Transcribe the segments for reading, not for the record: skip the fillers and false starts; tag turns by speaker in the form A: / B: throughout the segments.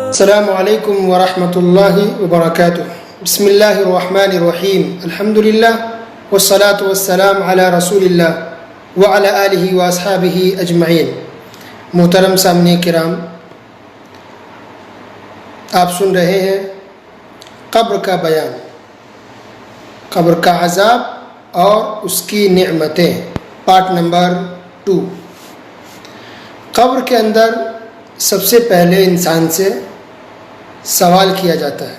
A: السلام علیکم ورحمۃ اللہ وبرکاتہ۔ بسم اللہ الرحمن الرحیم، الحمد للہ والصلاة والسلام علی رسول اللہ وعلی آلہ واصحابہ اجمعین۔ محترم سامعین کرام، آپ سن رہے ہیں قبر کا بیان، قبر کا عذاب اور اس کی نعمتیں، پارٹ نمبر 2۔ قبر کے اندر سب سے پہلے انسان سے سوال کیا جاتا ہے،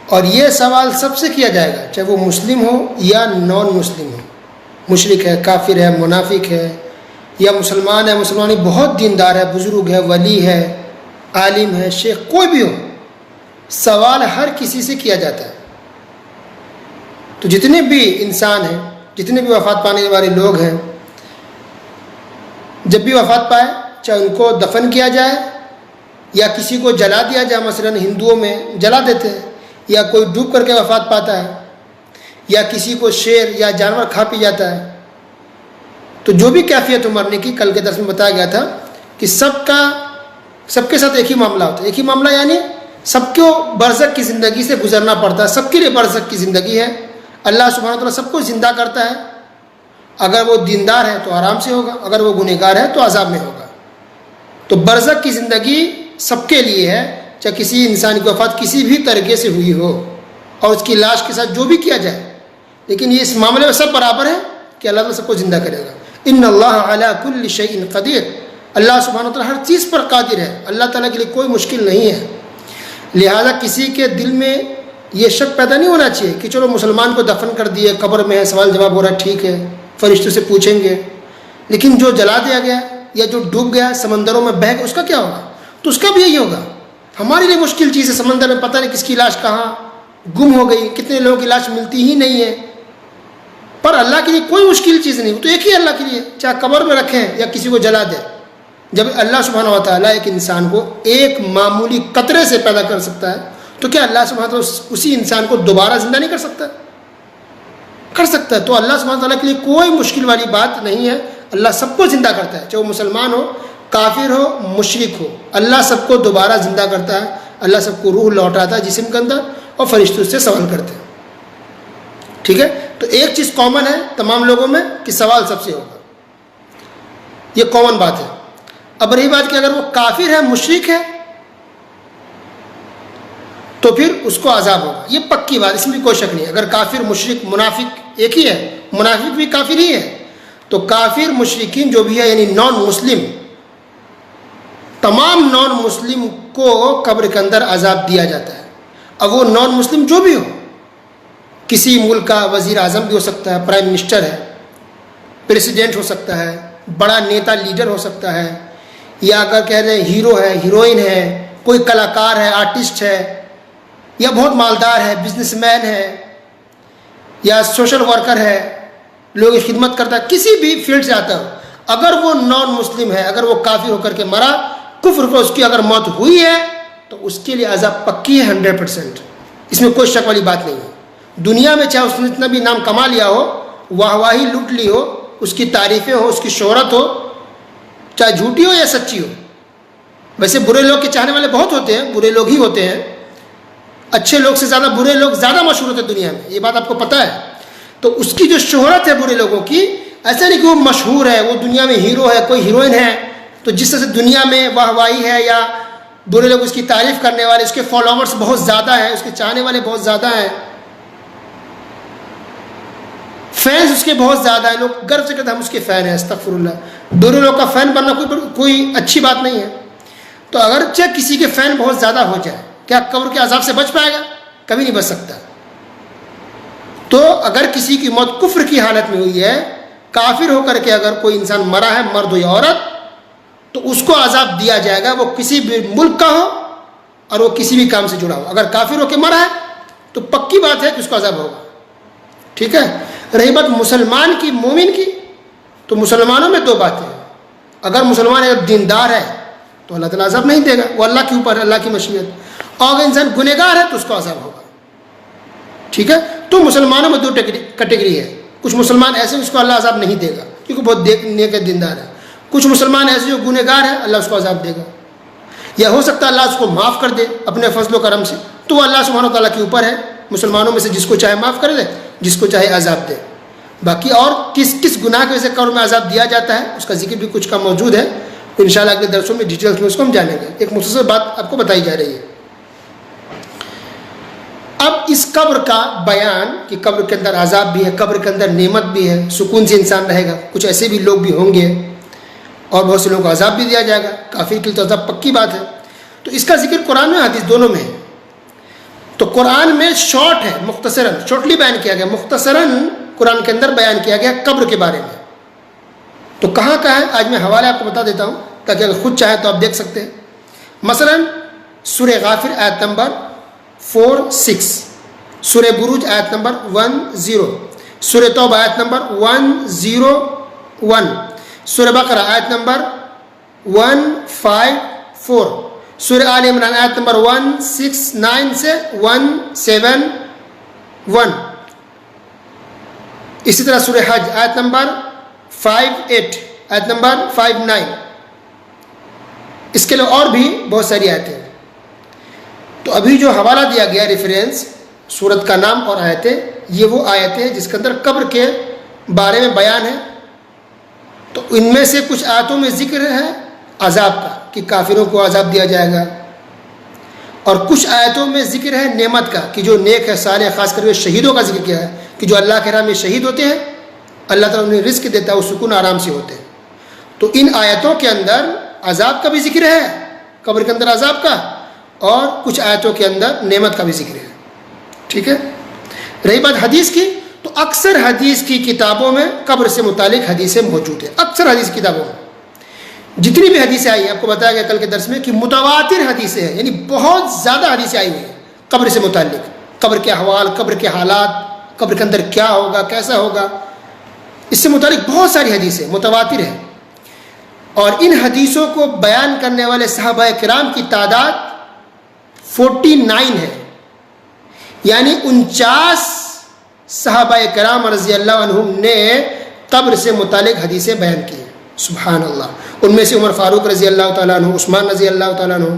A: اور یہ سوال سب سے کیا جائے گا، چاہے وہ مسلم ہو یا نان مسلم ہو، مشرک ہے، کافر ہے، منافق ہے یا مسلمان ہے، مسلمانی بہت دیندار ہے، بزرگ ہے، ولی ہے، عالم ہے، شیخ، کوئی بھی ہو، سوال ہر کسی سے کیا جاتا ہے۔ تو جتنے بھی انسان ہیں، جتنے بھی وفات پانے والے لوگ ہیں، جب بھی وفات پائے، چاہے ان کو دفن کیا جائے یا کسی کو جلا دیا جائے، مثلا ہندوؤں میں جلا دیتے ہیں، یا کوئی ڈوب کر کے وفات پاتا ہے، یا کسی کو شیر یا جانور کھا پی جاتا ہے، تو جو بھی کیفیت ہو مرنے کی، کل کے درس میں بتایا گیا تھا کہ سب کے ساتھ ایک ہی معاملہ ہوتا ہے۔ ایک ہی معاملہ یعنی سب کو برزخ کی زندگی سے گزرنا پڑتا ہے، سب کے لیے برزخ کی زندگی ہے۔ اللہ سبحانہ وتعالیٰ سب کو زندہ کرتا ہے، اگر وہ دیندار ہے تو آرام سے ہوگا، اگر وہ گنہگار ہے تو عذاب میں ہوگا۔ تو برزخ کی زندگی سب کے لیے ہے، چاہے کسی انسان کی وفات کسی بھی طریقے سے ہوئی ہو اور اس کی لاش کے ساتھ جو بھی کیا جائے، لیکن یہ اس معاملے میں سب برابر ہے کہ اللہ تعالیٰ سب کو زندہ کرے گا۔ ان اللہ علی کل شیء قدیر، اللہ سبحانہ وتعالیٰ ہر چیز پر قادر ہے، اللہ تعالیٰ کے لیے کوئی مشکل نہیں ہے۔ لہذا کسی کے دل میں یہ شک پیدا نہیں ہونا چاہیے کہ چلو مسلمان کو دفن کر دیے، قبر میں ہے، سوال جواب ہو رہا ہے، ٹھیک ہے، فرشتوں سے پوچھیں گے، لیکن جو جلا دیا گیا یا جو ڈوب گیا، سمندروں میں بہہ گیا، اس کا کیا ہوگا؟ تو اس کا بھی یہی ہوگا۔ ہمارے لیے مشکل چیز ہے، سمندر میں پتہ نہیں کس کی لاش کہاں گم ہو گئی، کتنے لوگوں کی لاش ملتی ہی نہیں ہے، پر اللہ کے لیے کوئی مشکل چیز نہیں، وہ تو ایک ہی اللہ کے لیے، چاہے قبر میں رکھیں یا کسی کو جلا دیں۔ جب اللہ سبحانہ وتعالیٰ ایک انسان کو ایک معمولی قطرے سے پیدا کر سکتا ہے، تو کیا اللہ سبحانہ وتعالیٰ اسی انسان کو دوبارہ زندہ نہیں کر سکتا؟ کر سکتا ہے۔ تو اللہ سبحانہ وتعالیٰ کے لیے کوئی مشکل والی بات نہیں ہے، اللہ سب کو زندہ کرتا ہے، چاہے وہ مسلمان ہو، کافر ہو، مشرک ہو، اللہ سب کو دوبارہ زندہ کرتا ہے، اللہ سب کو روح لوٹاتا ہے جسم کے اندر، اور فرشتوں سے سوال کرتے ہیں۔ ٹھیک ہے، تو ایک چیز کامن ہے تمام لوگوں میں کہ سوال سب سے ہوگا، یہ کامن بات ہے۔ اب رہی بات کہ اگر وہ کافر ہے، مشرک ہے، تو پھر اس کو عذاب ہوگا، یہ پکی بات، اس میں کوئی شک نہیں۔ اگر کافر، مشرک، منافق ایک ہی ہے، منافق بھی کافر ہی ہے، تو کافر، مشرکین جو بھی ہے، یعنی نان مسلم، تمام نان مسلم کو قبر کے اندر عذاب دیا جاتا ہے۔ اب وہ نان مسلم جو بھی ہو، کسی ملک کا وزیر اعظم بھی ہو سکتا ہے، پرائم منسٹر ہے، پریسیڈنٹ ہو سکتا ہے، بڑا نیتا لیڈر ہو سکتا ہے، یا اگر کہہ رہے ہیں ہیرو ہے، ہیروئن ہے، کوئی کلاکار ہے، آرٹسٹ ہے، یا بہت مالدار ہے، بزنس مین ہے، یا سوشل ورکر ہے، لوگوں کی خدمت کرتا ہے، کسی بھی فیلڈ سے آتا ہو، اگر وہ نان مسلم ہے، اگر وہ کافر ہو کر کے مرا، کفر کو اس کی اگر موت ہوئی ہے، تو اس کے لیے عذاب پکی ہے 100%، اس میں کوئی شک والی بات نہیں ہے۔ دنیا میں چاہے اس نے اتنا بھی نام کما لیا ہو، واہ واہی لوٹ لی ہو، اس کی تعریفیں ہو، اس کی شہرت ہو، چاہے جھوٹی ہو یا سچی ہو۔ ویسے برے لوگ کے چاہنے والے بہت ہوتے ہیں، برے لوگ ہی ہوتے ہیں، اچھے لوگ سے زیادہ برے لوگ زیادہ مشہور ہوتے ہیں دنیا میں، یہ بات آپ کو پتہ ہے۔ تو اس کی جو شہرت ہے برے لوگوں کی، ایسا نہیں کہ وہ مشہور ہے، وہ دنیا میں ہیرو ہے، کوئی ہیروئن ہے، تو جس طرح سے دنیا میں واہ واہی ہے یا برے لوگ اس کی تعریف کرنے والے، اس کے فالوورز بہت زیادہ ہیں، اس کے چاہنے والے بہت زیادہ ہیں، فینس اس کے بہت زیادہ ہیں، لوگ گرو سے کہتے ہیں ہم اس کے فین ہیں، استغفر اللہ۔ برے لوگ کا فین بننا کوئی اچھی بات نہیں ہے۔ تو اگرچہ کسی کے فین بہت زیادہ ہو جائے، کیا قبر کے عذاب سے بچ پائے گا؟ کبھی نہیں بچ سکتا۔ تو اگر کسی کی موت کفر کی حالت میں ہوئی ہے، کافر ہو کر کے اگر کوئی انسان مرا ہے، مرد ہو یا عورت، تو اس کو عذاب دیا جائے گا، وہ کسی بھی ملک کا ہو اور وہ کسی بھی کام سے جڑا ہو۔ اگر کافر ہو کے مرا ہے تو پکی بات ہے کہ اس کو عذاب ہوگا۔ ٹھیک ہے، رہی بات مسلمان کی، مومن کی، تو مسلمانوں میں دو باتیں ہیں۔ اگر مسلمان اگر دیندار ہے تو اللہ تعالیٰ عذاب نہیں دے گا، وہ اللہ کے اوپر ہے، اللہ کی مشیت۔ اور اگر انسان گنہگار ہے تو اس کو عذاب ہوگا۔ ٹھیک ہے، تو مسلمانوں میں دو کیٹیگری ہے، کچھ مسلمان ایسے ہیں اس کو اللہ عذاب نہیں دے گا کیونکہ بہت نیک دیندار ہے. کچھ مسلمان ایسے جو گنہگار ہیں اللہ اس کو عذاب دے گا. یا ہو سکتا ہے اللہ اس کو معاف کر دے اپنے فضل و کرم سے, تو وہ اللہ سبحانہ و تعالیٰ کے اوپر ہے, مسلمانوں میں سے جس کو چاہے معاف کر دے, جس کو چاہے عذاب دے. باقی اور کس کس گناہ کی وجہ سے قبر میں عذاب دیا جاتا ہے اس کا ذکر بھی کچھ کا موجود ہے, انشاءاللہ اگلے درسوں میں ڈیٹیلس میں اس کو ہم جانیں گے. ایک مختصر بات آپ کو بتائی جا رہی ہے. اب اس قبر کا بیان کہ قبر کے اندر عذاب بھی ہے, قبر کے اندر نعمت بھی ہے, سکون سے انسان رہے گا, کچھ ایسے بھی لوگ بھی ہوں گے اور بہت سے لوگوں کو عذاب بھی دیا جائے گا, کافر کے لیے تو عذاب پکی بات ہے. تو اس کا ذکر قرآن میں حدیث دونوں میں ہے. تو قرآن میں شارٹ ہے, مختصراً شارٹلی بیان کیا گیا, مختصراً قرآن کے اندر بیان کیا گیا قبر کے بارے میں. تو کہاں کا ہے آج میں حوالے آپ کو بتا دیتا ہوں تاکہ اگر خود چاہیں تو آپ دیکھ سکتے ہیں. مثلاً سورہ غافر آیت نمبر 4-6, سورہ بروج آیت نمبر 10, سورہ توبہ آیت نمبر 101, سورہ بقرہ آیت نمبر 154, سورہ آل عمران آیت نمبر 169 سے 171, اسی طرح سورہ حج آیت نمبر 58, آیت نمبر 59. اس کے علاوہ اور بھی بہت ساری آیتیں. تو ابھی جو حوالہ دیا گیا ریفرنس سورت کا نام اور آیتیں, یہ وہ آیتیں جس کے اندر قبر کے بارے میں بیان ہے. تو ان میں سے کچھ آیتوں میں ذکر ہے عذاب کا کہ کافروں کو عذاب دیا جائے گا, اور کچھ آیتوں میں ذکر ہے نعمت کا کہ جو نیک ہے صالح, خاص کر کے شہیدوں کا ذکر کیا ہے کہ جو اللہ کے راہ میں شہید ہوتے ہیں اللہ تعالیٰ انہیں رزق دیتا ہے, وہ سکون آرام سے ہوتے ہیں. تو ان آیتوں کے اندر عذاب کا بھی ذکر ہے, قبر کے اندر عذاب کا, اور کچھ آیتوں کے اندر نعمت کا بھی ذکر ہے. ٹھیک ہے. رہی بات حدیث کی, تو اکثر حدیث کی کتابوں میں قبر سے متعلق حدیثیں موجود ہیں. اکثر حدیث کتابوں میں جتنی بھی حدیثیں آئی ہیں, آپ کو بتایا گیا کل کے درس میں کہ متواتر حدیثیں ہیں, یعنی بہت زیادہ حدیثیں آئی ہوئی ہیں قبر سے متعلق, قبر کے احوال, قبر کے حالات, قبر کے اندر کیا ہوگا, کیسا ہوگا, اس سے متعلق بہت ساری حدیثیں متواتر ہیں. اور ان حدیثوں کو بیان کرنے والے صحابہ کرام کی تعداد 49 ہے, یعنی 49 صحابہ کرام رضی اللہ عنہم نے قبر سے متعلق حدیثیں بیان کی ہیں. سبحان اللہ. ان میں سے عمر فاروق رضی اللہ تعالیٰ عنہ, عثمان رضی اللہ تعالیٰ عنہ,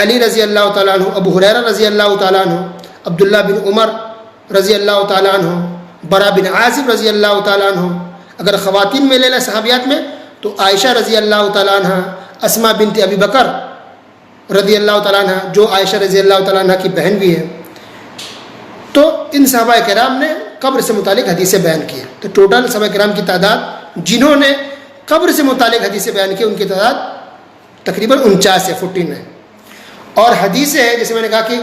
A: علی رضی اللہ تعالیٰ عنہ, ابو ہریرہ رضی اللہ تعالیٰ عنہ, عبداللہ بن عمر رضی اللہ تعالیٰ عنہ, برا بن عازب رضی اللہ تعالیٰ عنہ. اگر خواتین میں لے لیں صحابیات میں تو عائشہ رضی اللہ تعالیٰ عنہ, اسماء بنت ابی بکر رضی اللہ تعالیٰ عنہ جو عائشہ رضی اللہ تعالیٰ عنہ کی بہن بھی ہے. تو ان صحابہ کرام نے قبر سے متعلق حدیثیں بیان کی. تو ٹوٹل صحابہ کرام کی تعداد جنہوں نے قبر سے متعلق حدیثیں بیان کی ان کی تعداد تقریباً 49 ہے, 14 ہے. اور حدیثیں جیسے میں نے کہا کہ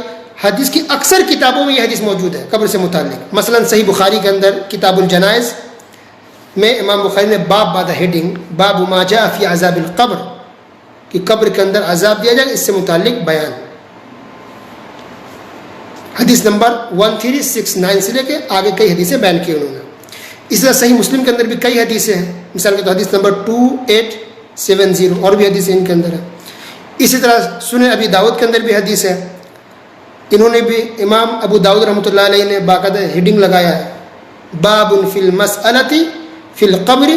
A: حدیث کی اکثر کتابوں میں یہ حدیث موجود ہے قبر سے متعلق. مثلا صحیح بخاری کے اندر کتاب الجنائز میں امام بخاری نے باب بعد ہیڈنگ باب ما جاء فی عذاب القبر کہ قبر کے اندر عذاب دیا جائے, اس سے متعلق بیان. حدیث نمبر 1369 سے لے کے آگے کئی حدیثیں بیان کی انہوں نے. اس طرح صحیح مسلم کے اندر بھی کئی حدیثیں ہیں, مثال کے تو حدیث نمبر 2870 اور بھی حدیثیں ان کے اندر ہیں. اسی طرح سنن ابی داؤد کے اندر بھی حدیث ہے. انہوں نے بھی امام ابو داؤد رحمۃ اللہ علیہ نے باقاعدہ ہیڈنگ لگایا ہے باب فی المسألۃ فی القبر,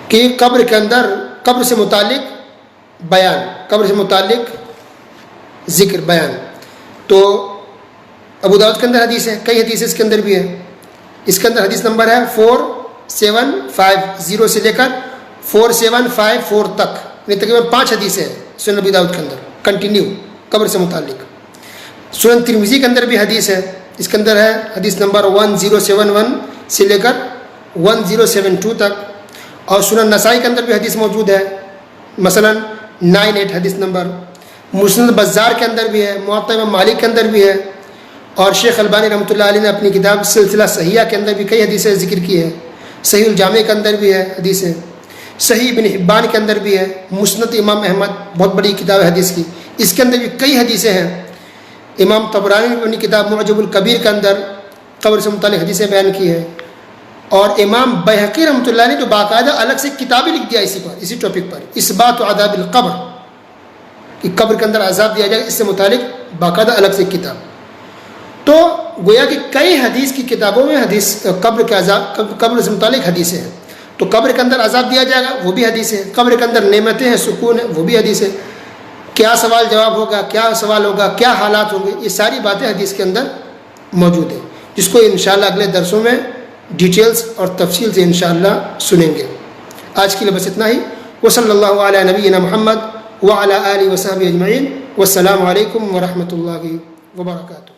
A: کہ قبر کے اندر قبر سے متعلق بیان, قبر سے متعلق ذکر بیان. تو ابو داؤد کے اندر حدیث ہے, کئی حدیث اس کے اندر بھی ہے. اس کے اندر حدیث نمبر ہے 4750 سے لے کر 4754 تک, یعنی تقریباً 5 حدیثیں ہیں سنن ابی داؤد کے اندر کنٹینیو قبر سے متعلق. سنن ترمذی کے اندر بھی حدیث ہے, اس کے اندر ہے حدیث نمبر 1071 سے لے کر 1072 تک. اور سنن نسائی کے اندر بھی حدیث موجود ہے, مثلا 98 حدیث نمبر. مسند بزار کے اندر بھی ہے, موطا امام مالک کے اندر بھی ہے. اور شیخ البانی رحمۃ اللہ علیہ نے اپنی کتاب سلسلہ صحیحہ کے اندر بھی کئی حدیثیں ذکر کی ہے. صحیح الجامع کے اندر بھی ہے حدیثیں, صحیح ابن حبان کے اندر بھی ہے, مسند امام احمد بہت بڑی کتاب ہے حدیث کی, اس کے اندر بھی کئی حدیثیں ہیں. امام طبرانی نے اپنی کتاب معجم الکبیر کے اندر قبر سے متعلق حدیثیں بیان کی ہے. اور امام بیہقی رحمۃ اللہ نے جو باقاعدہ الگ سے کتابیں لکھ دیا اسی ٹاپک پر, اثبات عذاب القبر, کہ قبر کے اندر عذاب دیا جائے, اس سے متعلق باقاعدہ الگ سے کتاب. تو گویا کہ کئی حدیث کی کتابوں میں حدیث قبر کے عذاب قبر سے متعلق حدیثیں ہیں. تو قبر کے اندر عذاب دیا جائے گا وہ بھی حدیث ہے, قبر کے اندر نعمتیں ہیں, سکون ہے, وہ بھی حدیث ہے. کیا سوال جواب ہوگا, کیا سوال ہوگا, کیا حالات ہوں گے, یہ ساری باتیں حدیث کے اندر موجود ہیں, جس کو انشاءاللہ اگلے درسوں میں ڈیٹیلز اور تفصیل سے انشاءاللہ سنیں گے. آج کے لیے بس اتنا ہی. وصلی اللہ علی نبینا محمد وعلی آلہ وصحبہ اجمعین. والسلام علیکم ورحمۃ اللہ وبرکاتہ.